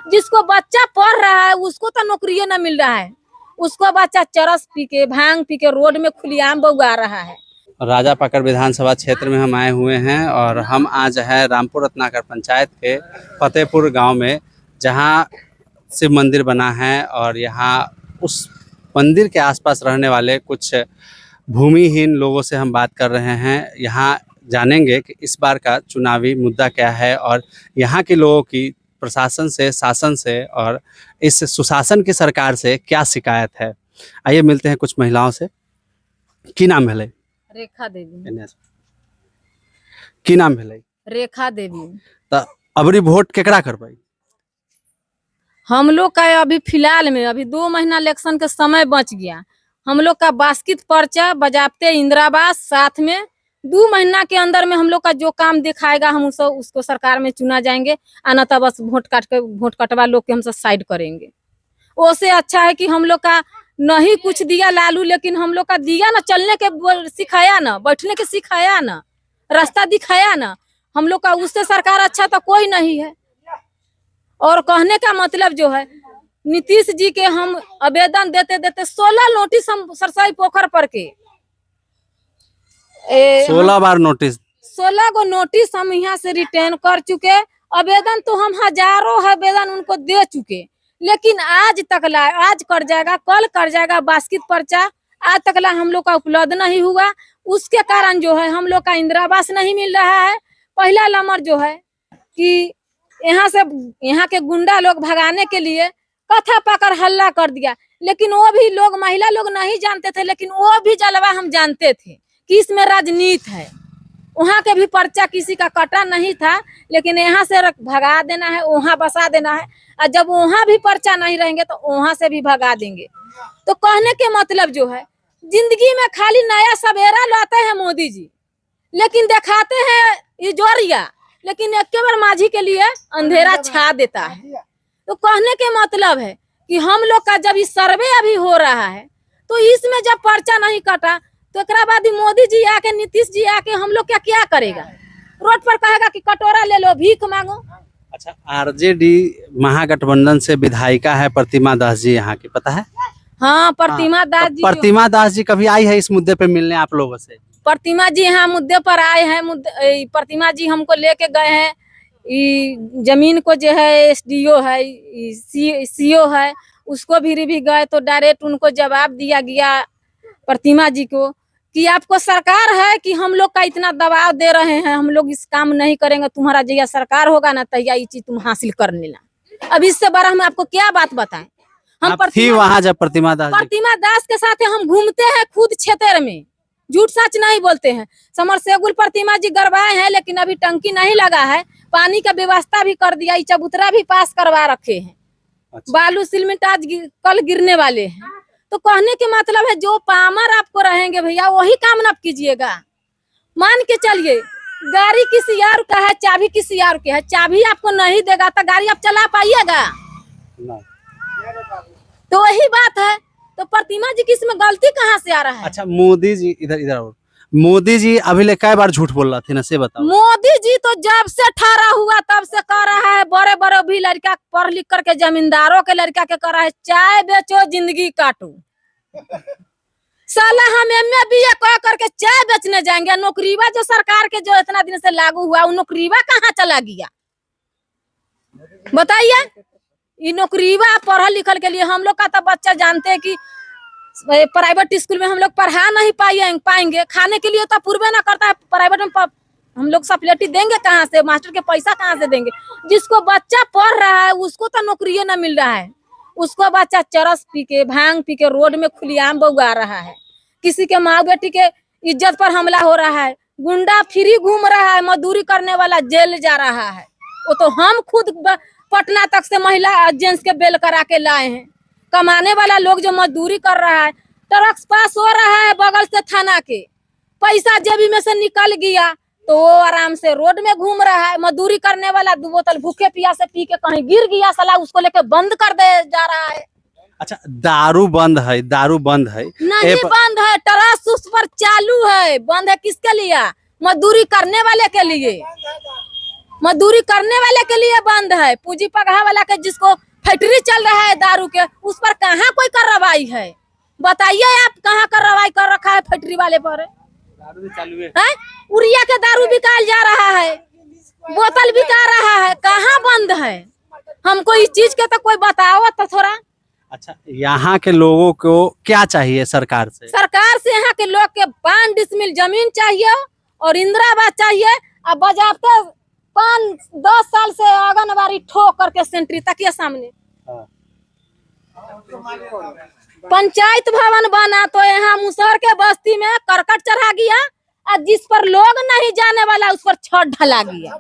जिसको बच्चा पढ़ रहा है उसको तो नौकरी न मिल रहा है, उसको बच्चा चरस पी के भांग पी के रोड में खुलेआम बउआ रहा है। राजा पाकर विधानसभा क्षेत्र में हम आए हुए हैं और हम आज है रामपुर रत्नाकर पंचायत के फतेहपुर गांव में, जहां शिव मंदिर बना है और यहां उस मंदिर के आसपास रहने वाले कुछ भूमिहीन लोगों से हम बात कर रहे हैं। यहां जानेंगे कि इस बार का चुनावी मुद्दा क्या है और यहाँ के लोगों की प्रशासन से, शासन से और इस सुशासन की सरकार से क्या शिकायत है। आइए मिलते हैं कुछ महिलाओं से। की नाम है? रेखा देवी। की नाम है? रेखा देवी। तो अबरी वोट केकरा करबई? हम लोग का अभी फिलहाल में अभी 2 महीना इलेक्शन के समय बच गया। हम लोग का बास्कित पर्चा, बजाबते इंदिरावास, साथ में 2 महीना के अंदर में हम लोग का जो काम दिखाएगा हम उसको सरकार में चुना जाएंगे। आना तो बस वोट कटवा लोग के हम सब साइड करेंगे। उससे अच्छा है कि हम लोग का नहीं कुछ दिया लालू, लेकिन हम लोग का दिया ना, चलने के सिखाया ना, बैठने के सिखाया ना, रास्ता दिखाया ना। हम लोग का उससे सरकार अच्छा तो कोई नहीं है। और कहने का मतलब जो है, नीतीश जी के हम आवेदन देते देते 16 नोटिस हम सरसाई पोखर पर के 16 बार नोटिस, 16 गो नोटिस हम यहाँ से रिटर्न कर चुके। आवेदन तो हम हजारों आवेदन उनको दे चुके, लेकिन आज तक ला, आज कर जाएगा, कल कर जाएगा बास्किट पर्चा, आज तक ला हम लोग का उपलब्ध नहीं हुआ। उसके कारण जो है हम लोग का इंदिरावास नहीं मिल रहा है। पहला नंबर जो है कि यहाँ के गुंडा लोग भगाने के लिए कथा पकड़ हल्ला कर दिया, लेकिन वो भी लोग, महिला लोग नहीं जानते थे, लेकिन वो भी जलवा हम जानते थे कि इसमें राजनीति है। वहाँ के भी पर्चा किसी का कटा नहीं था, लेकिन यहाँ से भगा देना है, वहाँ बसा देना है, और जब वहाँ भी पर्चा नहीं रहेंगे तो वहाँ से भी भगा देंगे। तो कहने के मतलब जो है, जिंदगी में खाली नया सवेरा लाते हैं मोदी जी, लेकिन दिखाते हैं इजोरिया, लेकिन एक बार माझी के लिए अंधेरा छा देता है। तो कहने के मतलब है कि हम लोग का जब इस सर्वे अभी हो रहा है, तो इसमें जब पर्चा नहीं कटा तो एक बाद मोदी जी आके, नीतीश जी आके हम लोग क्या करेगा? रोड पर कहेगा कि कटोरा ले लो, भीख मांगो। अच्छा, आरजेडी महागठबंधन से विधायिका है प्रतिमा दास जी, यहाँ की पता है? हाँ, प्रतिमा दास जी। प्रतिमा दास जी कभी आई है इस मुद्दे पे मिलने आप लोगों से? प्रतिमा जी यहाँ मुद्दे पर आए हैं। प्रतिमा जी हमको लेके गए हैं, जमीन को जो है एसडीओ है, सीओ है, उसको भी गए तो डायरेक्ट उनको जवाब दिया गया प्रतिमा जी को कि आपको सरकार है कि हम लोग का इतना दबाव दे रहे हैं, हम लोग इस काम नहीं करेंगे, तुम्हारा जैसा सरकार होगा ना तैया ये चीज तुम हासिल कर लेना। अब इससे बड़ा हम आपको क्या बात बताएं। हम वहाँ जब प्रतिमा दास के साथ हम घूमते हैं खुद क्षेत्र में, झूठ सच नहीं बोलते हैं। समरसेबुल प्रतिमा जी गड़वाए हैं, लेकिन अभी टंकी नहीं लगा है, पानी का व्यवस्था भी कर दिया, चबूतरा भी पास करवा रखे हैं। अच्छा। बालू सीमेंट आज कल गिरने वाले हैं। तो कहने के मतलब है, जो पामर आपको रहेंगे भैया वही काम न कीजिएगा। मान के चलिए, गाड़ी किसी और का है, चाबी किसी और की है, चाबी आपको नहीं देगा तो गाड़ी आप चला पाइएगा? तो वही बात है। तो प्रतिमा जी की इसमें गलती कहाँ से आ रहा है? अच्छा, मोदी जी इधर मोदी जी अभी ले कई बार झूठ बोल रहा थे ना, से बताओ। मोदी जी तो जब से ठारा हुआ तब से कर रहा है, बड़े बड़े भी लड़का पढ़ लिख करके जमींदारों के लड़का के कर रहा है, चाय बेचो जिंदगी काटो। साला हम एमए बीए कह करके चाय बेचने जाएंगे, नौकरीवा जो सरकार के जो इतना दिन से लागू हुआ, वो नौकरीवा कहाँ चला गया बताइए? ये नौकरीवा पढ़ल लिखल के लिए हम लोग का तो बच्चा जानते हैं कि प्राइवेट स्कूल में हम लोग पढ़ा नहीं पाएंगे, खाने के लिए तो पूर्वे ना करता है। प्राइवेट में हम लोग सप्लेटी देंगे कहाँ से? मास्टर के पैसा कहाँ से देंगे? जिसको बच्चा पढ़ रहा है उसको तो नौकरी न मिल रहा है, उसको बच्चा चरस पी के भांग पी के रोड में खुलेआम बउआ रहा है। किसी के माँ बेटी के इज्जत पर हमला हो रहा है, गुंडा फ्री घूम रहा है, मजदूरी करने वाला जेल जा रहा है। वो तो हम खुद पटना तक से महिला जेंट्स के बेल करा के लाए हैं। कमाने वाला लोग जो मजदूरी कर रहा है, ट्रक पास हो रहा है बगल से थाना के, पैसा जेबी में से निकल गया तो वो आराम से रोड में घूम रहा है। मजदूरी करने वाला 2 बोतल भूखे प्यासे पी के कहीं गिर गया, साला उसको लेके बंद कर दे जा रहा है। अच्छा, दारू बंद है? दारू बंद है नहीं, बंद है, ट्रक उस पर चालू है। बंद है किसके लिए? मजदूरी करने वाले के लिए। मजदूरी करने वाले के लिए बंद है, पूंजी पगहा वाला के जिसको फैक्ट्री चल रहा है दारू के, उस पर कहाँ कोई कार्रवाई है? बताइए आप, कहाँ कार्रवाई कर रखा है फैक्ट्री वाले पर? उड़िया के दारू बिकाल जा रहा है, बोतल बिका रहा है, कहाँ बंद है? हमको इस चीज के तो कोई बताओ तो थोड़ा। अच्छा, यहाँ के लोगों को क्या चाहिए सरकार से? सरकार से यहाँ के लोग के 5 डिसमिल जमीन चाहिए और इंदिरा आवास चाहिए। अब बजाते 5-10 साल से आंगनबाड़ी ठोक करके सेंट्री तक के सामने पंचायत भवन बना, तो यहाँ मुसहर के बस्ती में करकट चढ़ा गया और जिस पर लोग नहीं जाने वाला उस पर छत ढला गया।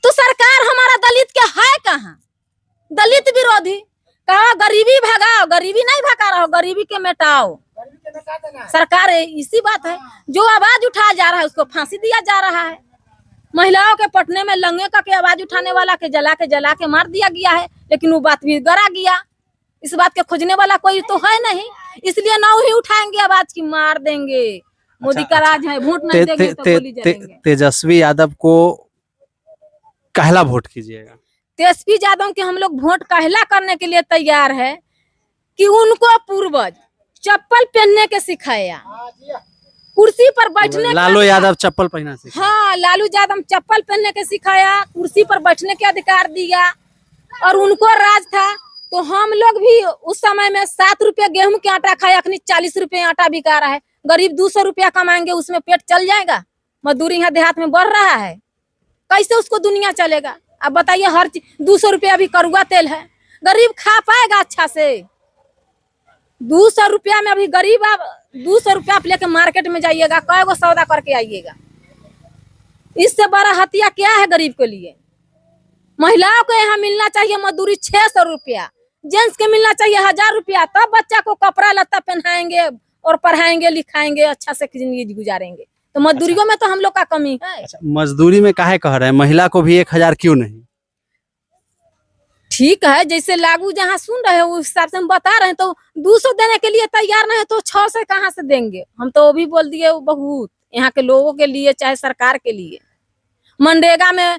तो सरकार हमारा दलित के है कहाँ? दलित विरोधी कहा गरीबी भगाओ, गरीबी नहीं भगा रहा हो, गरीबी के मिटाओ। सरकार इसी बात है, जो आवाज उठाया जा रहा है उसको फांसी दिया जा रहा है। महिलाओं के पटने में लंगे का के आवाज उठाने वाला के जला के मार दिया गया है, लेकिन वो बात भी गरा गया। इस बात के खोजने वाला कोई तो है नहीं, इसलिए ना ही उठाएंगे आवाज की मार देंगे। मोदी का राज है, वोट नहीं देंगे तो गोली जलेंगे। तेजस्वी यादव को कहला वोट कीजिएगा? तेजस्वी यादव के हम लोग वोट कहला करने के लिए तैयार है कि उनको पूर्वज चप्पल पहनने के सिखाया, कुर्सी पर बैठने। लालू यादव चप्पल पहना सिखाया? हाँ, लालू यादव चप्पल पहनने के सिखाया, कुर्सी पर बैठने के अधिकार दिया और उनको राज था। तो हम लोग भी उस समय में 7 रुपया गेहूं के आटा खाए, अखनी 40 रुपये आटा बिका रहा है। गरीब 200 रुपया कमाएंगे, उसमें पेट चल जाएगा? मजदूरी यहाँ देहात में बढ़ रहा है, कैसे उसको दुनिया चलेगा? अब बताइए, हर चीज 200 रुपया अभी करुआ तेल है, गरीब खा पाएगा अच्छा से? 200 रुपया में अभी गरीब, आप 200 रुपया आप लेके मार्केट में जाइएगा, कई गो सौदा करके आइएगा। इससे बड़ा हत्या क्या है गरीब के लिए? महिलाओं को यहाँ मिलना चाहिए मजदूरी 600 रुपया, जेंट्स के मिलना चाहिए 1000 रुपया, तब बच्चा को कपड़ा लत्ता पहनाएंगे और पढ़ाएंगे लिखाएंगे, अच्छा से जिंदगी गुजारेंगे। तो मजदूरियों में तो हम लोग का कमी है। अच्छा, मजदूरी में काहे कह रहे हैं? महिला को भी 1000 क्यों नहीं? ठीक है, जैसे लागू जहाँ सुन रहे हैं उस हिसाब से हम बता रहे हैं। तो 200 देने के लिए तैयार नहीं है तो 600 कहाँ से देंगे? हम तो वो भी बोल दिए, बहुत यहाँ के लोगों के लिए चाहे सरकार के लिए। मनरेगा में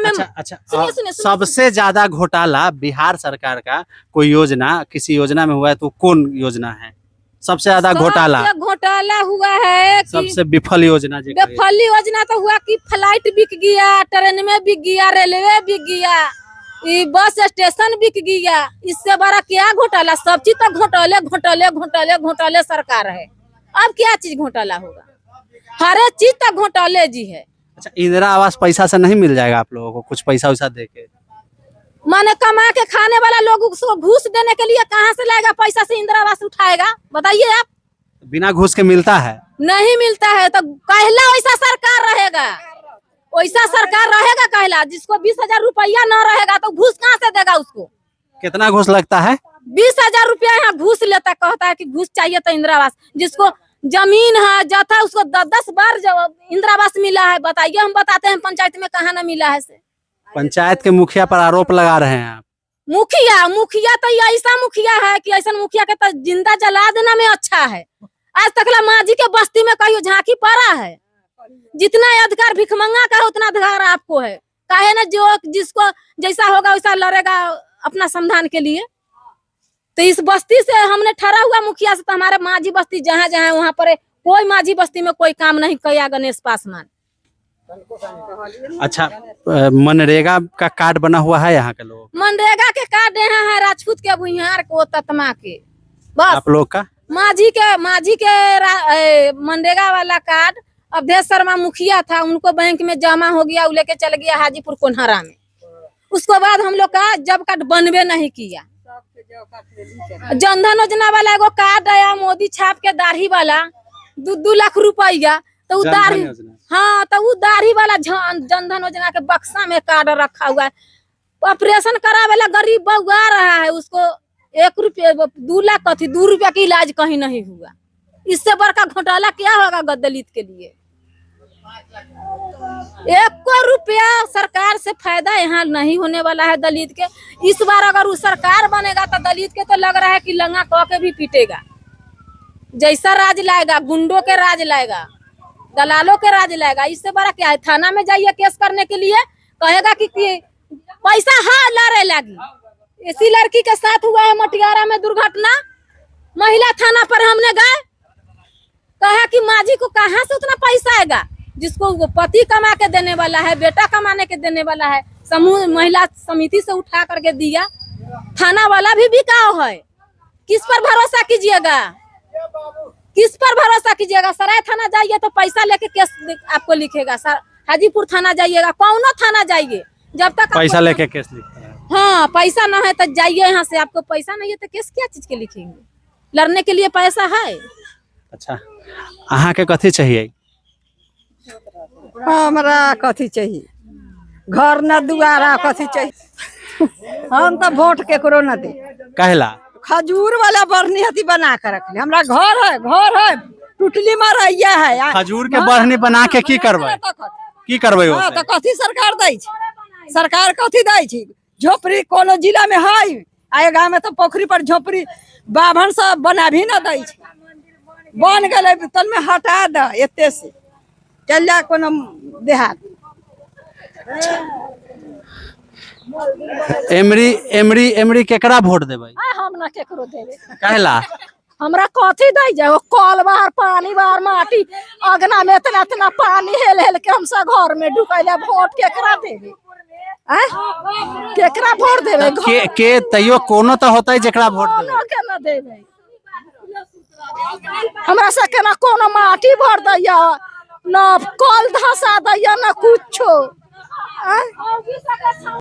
अच्छा, सबसे ज्यादा घोटाला बिहार सरकार का कोई योजना, किसी योजना में हुआ है तो कौन योजना है सबसे ज्यादा घोटाला? घोटाला हुआ है कि सबसे विफल योजना? विफल योजना तो हुआ कि फ्लाइट बिक गया, ट्रेन में बिक गया, रेलवे बिक गया, बस स्टेशन बिक गया। इससे बड़ा क्या घोटाला? सब चीज तो घोटाले घोटाले घोटाले घोटाले सरकार है। अब क्या चीज घोटाला होगा? हर एक चीज तो घोटाले जी है। अच्छा, इंदिरा आवास पैसा से नहीं मिल जाएगा आप लोगों को? कुछ पैसा वैसा दे के माने कमा के खाने वाला लोग उसको घूस देने के लिए कहाँ से लाएगा पैसा? से इंदिरा आवास उठाएगा? बताइए आप। बिना घूस के मिलता है? नहीं मिलता है। तो कहला वैसा सरकार रहेगा, वैसा सरकार रहेगा कहला। जिसको 20,000 रुपया न रहेगा तो घूस कहाँ से देगा उसको? कितना घूस लगता है? 20,000 रुपया यहाँ घूस लेता, कहता है कि घूस चाहिए तो इंदिरा आवास। जिसको जमीन है जाता उसको 10 बार इंदिरा आवास मिला है। बताइए, हम बताते हैं पंचायत में कहाँ न मिला है। से पंचायत के मुखिया पर आरोप लगा रहे हैं आप। मुखिया तो ऐसा मुखिया है कि ऐसा मुखिया के तो जिंदा जला देना में अच्छा है। आज तक मांझी के बस्ती में कहीं झांकी पड़ा है? जितना अधिकार भिखमंगा का है उतना अधिकार आपको है। काहे ना, जो जिसको जैसा होगा वैसा लड़ेगा अपना संविधान के लिए। तो इस बस्ती से हमने ठहरा हुआ मुखिया से, तो हमारे मांझी बस्ती जहाँ जहाँ वहाँ पर कोई मांझी बस्ती में कोई काम नहीं किया गणेश पासवान। अच्छा, मनरेगा का कार्ड बना हुआ है यहाँ के लोग? मनरेगा के कार्ड यहाँ है राजपूत के, भुइहार को, ततमा के, बस। आप लोग का मांझी के मनरेगा वाला कार्ड अवधेश शर्मा मुखिया था, उनको बैंक में जमा हो गया, वो लेके चल गया हाजीपुर कोन्हरा में। उसके बाद हम लोग का जब कार्ड बनवे नहीं किया। जनधन योजना वाला एगो कार्ड आया, मोदी छाप के दाढ़ी वाला, 2 लाख रुपया। तो दाढ़ी, हाँ, तो वो दाढ़ी वाला जनधन योजना के बक्सा में कार्ड रखा हुआ है। ऑपरेशन करावेला गरीब बउआ रहा है, उसको 1 रुपया 2 लाख कथी 2 रुपया की इलाज कहीं नहीं हुआ। इससे बड़का घोटाला क्या होगा दलित के लिए? 1 रुपया सरकार से फायदा यहाँ नहीं होने वाला है दलित के। इस बार अगर वो सरकार बनेगा तो दलित के तो लग रहा है कि लंगा कह के भी पीटेगा। जैसा राज लाएगा, गुंडों के राज लाएगा। दलालों के राज लाएगा। इससे बड़ा क्या है? थाना में जाइए केस करने के लिए, कहेगा कि पैसा हाँ लारे लगी। इसी लड़की के साथ हुआ है मटियारा में दुर्घटना। महिला थाना पर हमने गए, कहा कि माँ जी को कहाँ से उतना पैसा आएगा, जिसको वो पति कमा के देने वाला है, बेटा कमाने के देने वाला है, समूह महिला समिति से उठा करके दिया। थाना वाला भी बिकाऊ है। किस पर भरोसा कीजिएगा? किस पर भरोसा कीजिएगा? सराय थाना जाइए तो पैसा लेके केस आपको लिखेगा। हाजीपुर थाना जाइएगा, कौनो थाना जाइए, जब तक पैसा लेके केस लिखता है। हाँ पैसा ना है तो जाइए यहाँ से। आपको पैसा नहीं है तो केस क्या चीज के लिखेंगे? लड़ने के लिए पैसा है। अच्छा, अहाँ के कथी चाहिए? हमरा कथी चाहिए? घर न दुआरा कथी चाहिए? हम तो वोट केकरो न दे। कहला खजूर वाला बरनी हती बना कर रखले। हमरा घर है टुटली मरैया है। खजूर के बरनी बना के की करबै? की करबै? हाँ तो कथी सरकार दै छै? सरकार कथी दै छै? झोपड़ी कोनो जिला में है, आए गाँव में तो पोखरी पर झोपड़ी बाभन सब बना भी न दै छै। बन गए तल में हटा द, एते से चल जा कोनो देहात। एमरी केकरा वोट देबै? हम ना केकरो देवे। कहला हमरा कथी दे जाए? कल बाहर पानी बाहर माटी अगना में इतना इतना पानी हेल हेल के हम सब घर में ढुकैले। वोट केकरा देवे? केकरा वोट देवे? के तैयो कोनो तो होता है जेकरा वोट देबै। कोनो के ना देवे। हमरा से केना कोनो माटी भर दैया, ना कल धसा दैया, ना कुछो।